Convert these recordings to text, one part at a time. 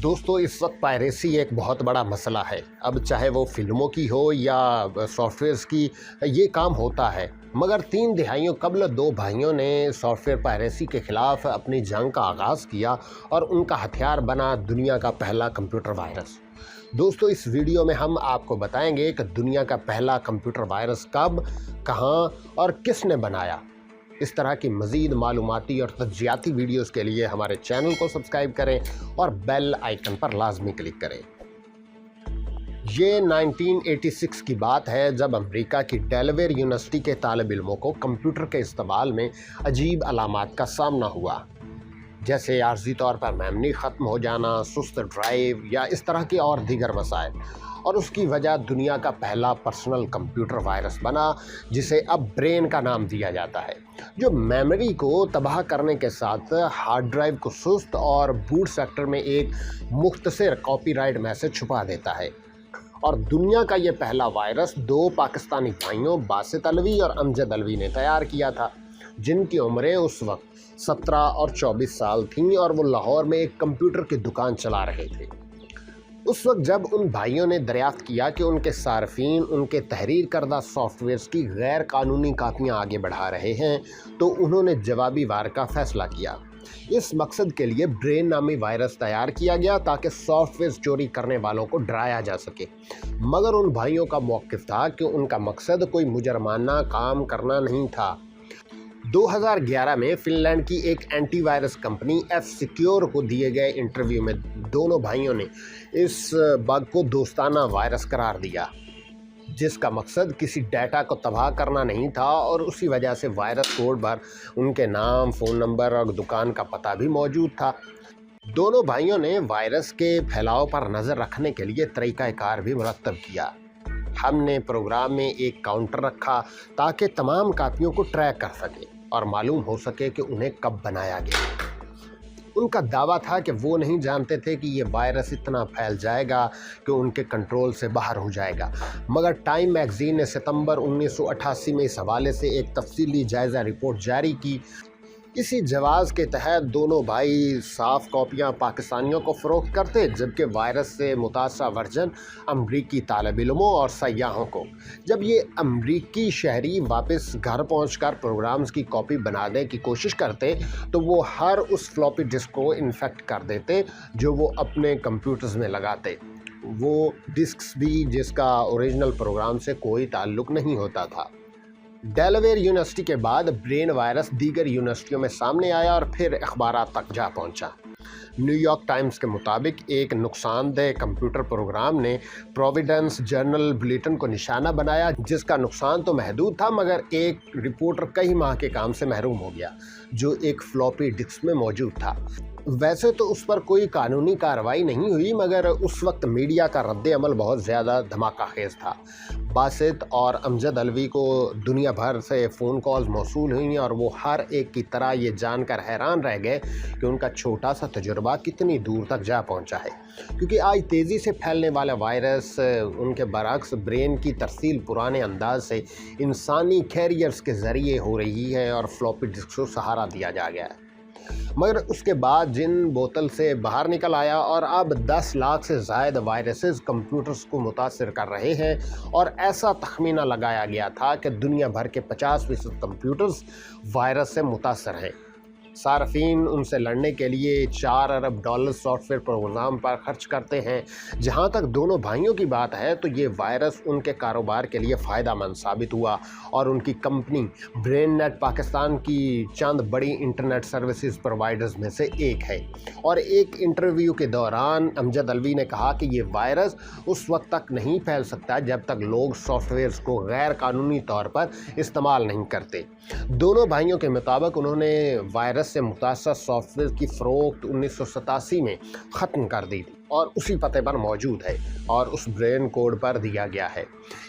दोस्तों, इस वक्त पायरेसी एक बहुत बड़ा मसला है। अब चाहे वो फिल्मों की हो या सॉफ्टवेयर्स की, ये काम होता है। मगर 3 दिहाइयों कबल 2 भाइयों ने सॉफ्टवेयर पायरेसी के ख़िलाफ़ अपनी जंग का आगाज़ किया और उनका हथियार बना दुनिया का पहला कंप्यूटर वायरस। दोस्तों, इस वीडियो में हम आपको बताएंगे कि दुनिया का पहला कंप्यूटर वायरस कब, कहाँ और किसने बनाया। इस तरह की मज़ीद मालूमाती और तज्जियाती वीडियोस के लिए हमारे चैनल को सब्सक्राइब करें और बेल आइकन पर लाजमी क्लिक करें। ये 1986 की बात है, जब अमेरिका की डेलावेयर यूनिवर्सिटी के तालिब इल्मों को कंप्यूटर के इस्तेमाल में अजीब अलामात का सामना हुआ, जैसे आर्जी तौर पर मेमोरी ख़त्म हो जाना, सुस्त ड्राइव या इस तरह के और दीगर मसाइल। और उसकी वजह दुनिया का पहला पर्सनल कंप्यूटर वायरस बना, जिसे अब ब्रेन का नाम दिया जाता है, जो मेमोरी को तबाह करने के साथ हार्ड ड्राइव को सुस्त और बूट सेक्टर में एक मुख्तसर कॉपीराइट मैसेज छुपा देता है। और दुनिया का ये पहला वायरस 2 पाकिस्तानी भाइयों बासित अलवी और अमजद अलवी ने तैयार किया था, जिनकी उम्रें उस वक्त 17 और 24 साल थीं और वो लाहौर में एक कंप्यूटर की दुकान चला रहे थे। उस वक्त जब उन भाइयों ने दरियाफ्त किया कि उनके सार्फिन उनके तहरीर करदा सॉफ्टवेयर्स की गैर कानूनी कापियाँ आगे बढ़ा रहे हैं, तो उन्होंने जवाबी वार का फ़ैसला किया। इस मकसद के लिए ब्रेन नामी वायरस तैयार किया गया ताकि सॉफ्टवेयर चोरी करने वालों को डराया जा सके। मगर उन भाइयों का मौक़िफ़ था कि उनका मकसद कोई मुजरमाना काम करना नहीं था। 2011 में फ़िनलैंड की एक एंटीवायरस कंपनी F-Secure को दिए गए इंटरव्यू में दोनों भाइयों ने इस बग को दोस्ताना वायरस करार दिया, जिसका मकसद किसी डाटा को तबाह करना नहीं था। और उसी वजह से वायरस कोड पर उनके नाम, फ़ोन नंबर और दुकान का पता भी मौजूद था। दोनों भाइयों ने वायरस के फैलाव पर नज़र रखने के लिए तरीक़ाकार भी मुरतब किया। हमने प्रोग्राम में एक काउंटर रखा ताकि तमाम कापियों को ट्रैक कर सके और मालूम हो सके कि उन्हें कब बनाया गया। उनका दावा था कि वो नहीं जानते थे कि ये वायरस इतना फैल जाएगा कि उनके कंट्रोल से बाहर हो जाएगा। मगर टाइम मैगज़ीन ने सितंबर 1988 में इस हवाले से एक तफसीली जायज़ा रिपोर्ट जारी की। इसी जवाज़ के तहत दोनों भाई साफ कॉपियाँ पाकिस्तानियों को फ़रोख्त करते, जबकि वायरस से मुतासरा वर्जन अमरीकी तालिब इल्मों और सयाहों को। जब ये अमरीकी शहरी वापस घर पहुंचकर प्रोग्राम्स की कॉपी बनाने की कोशिश करते, तो वो हर उस फ्लॉपी डिस्क को इन्फेक्ट कर देते जो वो अपने कंप्यूटर्स में लगाते, वो डिस्क्स भी जिसका ओरिजिनल प्रोग्राम से कोई ताल्लुक़ नहीं होता था। डेलावेयर यूनिवर्सिटी के बाद ब्रेन वायरस दीगर यूनिवर्सिटियों में सामने आया और फिर अखबारात तक जा पहुंचा। न्यूयॉर्क टाइम्स के मुताबिक एक नुकसानदेह कंप्यूटर प्रोग्राम ने प्रोविडेंस जर्नल बुलेटिन को निशाना बनाया, जिसका नुकसान तो महदूद था, मगर एक रिपोर्टर कई माह के काम से महरूम हो गया, जो एक फ्लॉपी डिस्क में मौजूद था। वैसे तो उस पर कोई कानूनी कार्रवाई नहीं हुई, मगर उस वक्त मीडिया का रद्द अमल बहुत ज़्यादा धमाका खेज था। बासित और अमजद अलवी को दुनिया भर से फ़ोन कॉल्स मौसूल हुई और वो हर एक की तरह ये जानकर हैरान रह गए कि उनका छोटा सा तजुर्बा कितनी दूर तक जा पहुंचा है, क्योंकि आज तेज़ी से फैलने वाला वायरस उनके बरक्स ब्रेन की तरसील पुराने अंदाज से इंसानी कैरियर्स के ज़रिए हो रही है और फ्लॉपी डिस्क को सहारा दिया जा गया है। मगर उसके बाद जिन बोतल से बाहर निकल आया और अब 10 लाख से ज़ायद वायरसेस कंप्यूटर्स को मुतासिर कर रहे हैं। और ऐसा तखमीना लगाया गया था कि दुनिया भर के 50% कंप्यूटर्स वायरस से मुतासिर हैं। सार्फिन उनसे लड़ने के लिए $4 अरब सॉफ्टवेयर प्रोग्राम पर खर्च करते हैं। जहां तक दोनों भाइयों की बात है, तो ये वायरस उनके कारोबार के लिए फ़ायदेमंद साबित हुआ और उनकी कंपनी ब्रेन नेट पाकिस्तान की चंद बड़ी इंटरनेट सर्विसेज प्रोवाइडर्स में से एक है। और एक इंटरव्यू के दौरान अमजद अलवी ने कहा कि ये वायरस उस वक्त तक नहीं फैल सकता जब तक लोग सॉफ्टवेयर्स को गैर कानूनी तौर पर इस्तेमाल नहीं करते। दोनों भाइयों के मुताबिक उन्होंने वायरस से मुतासर सॉफ्टवेयर की फ़रोख्त 1987 में ख़त्म कर दी थी और उसी पते पर मौजूद है और उस ब्रेन कोड पर दिया गया है।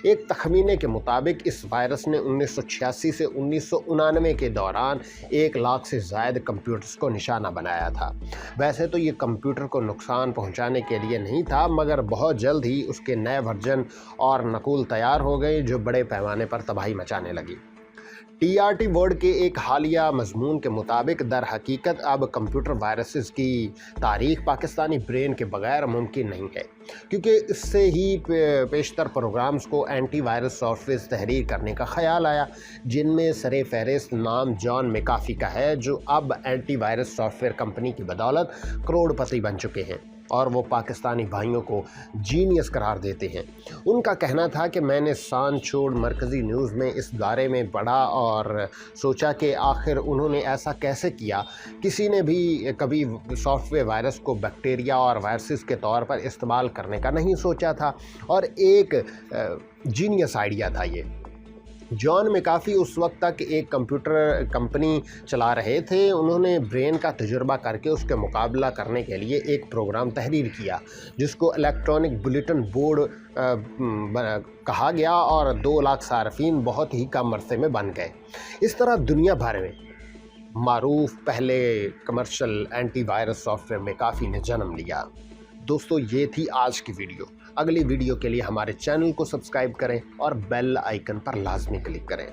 एक तखमीने के मुताबिक इस वायरस ने 1986 से 1999 के दौरान 1 लाख से ज़ायद कंप्यूटर्स को निशाना बनाया था। वैसे तो ये कंप्यूटर को नुकसान पहुंचाने के लिए नहीं था, मगर बहुत जल्द ही उसके नए वर्जन और नकूल तैयार हो गए जो बड़े पैमाने पर तबाही मचाने लगी। TRT वर्ड के एक हालिया मजमून के मुताबिक दर हकीकत अब कंप्यूटर वायरसेस की तारीख पाकिस्तानी ब्रेन के बगैर मुमकिन नहीं है, क्योंकि इससे ही पेशतर प्रोग्राम्स को एंटी वायरस सॉफ्टवेयर तहरीर करने का ख्याल आया, जिनमें सरे फहरिस्त नाम जॉन मैकाफी का है, जो अब एंटी वायरस सॉफ्टवेयर कंपनी की बदौलत करोड़पति बन चुके हैं और वो पाकिस्तानी भाइयों को जीनियस करार देते हैं। उनका कहना था कि मैंने सान छोड़ मरकज़ी न्यूज़ में इस बारे में पढ़ा और सोचा कि आखिर उन्होंने ऐसा कैसे किया। किसी ने भी कभी सॉफ्टवेयर वायरस को बैक्टीरिया और वायरसेस के तौर पर इस्तेमाल करने का नहीं सोचा था, और एक जीनियस आइडिया था ये। जॉन मैकाफी उस वक्त तक एक कंप्यूटर कंपनी चला रहे थे। उन्होंने ब्रेन का तजुर्बा करके उसके मुकाबला करने के लिए एक प्रोग्राम तहरीर किया, जिसको इलेक्ट्रॉनिक बुलेटिन बोर्ड कहा गया, और 2 लाख सार्फिन बहुत ही कम अरसे में बन गए। इस तरह दुनिया भर में मारूफ पहले कमर्शियल एंटी वायरस सॉफ्टवेयर मैकाफी ने जन्म लिया। दोस्तों, ये थी आज की वीडियो। अगली वीडियो के लिए हमारे चैनल को सब्सक्राइब करें और बेल आइकन पर लाजमी क्लिक करें।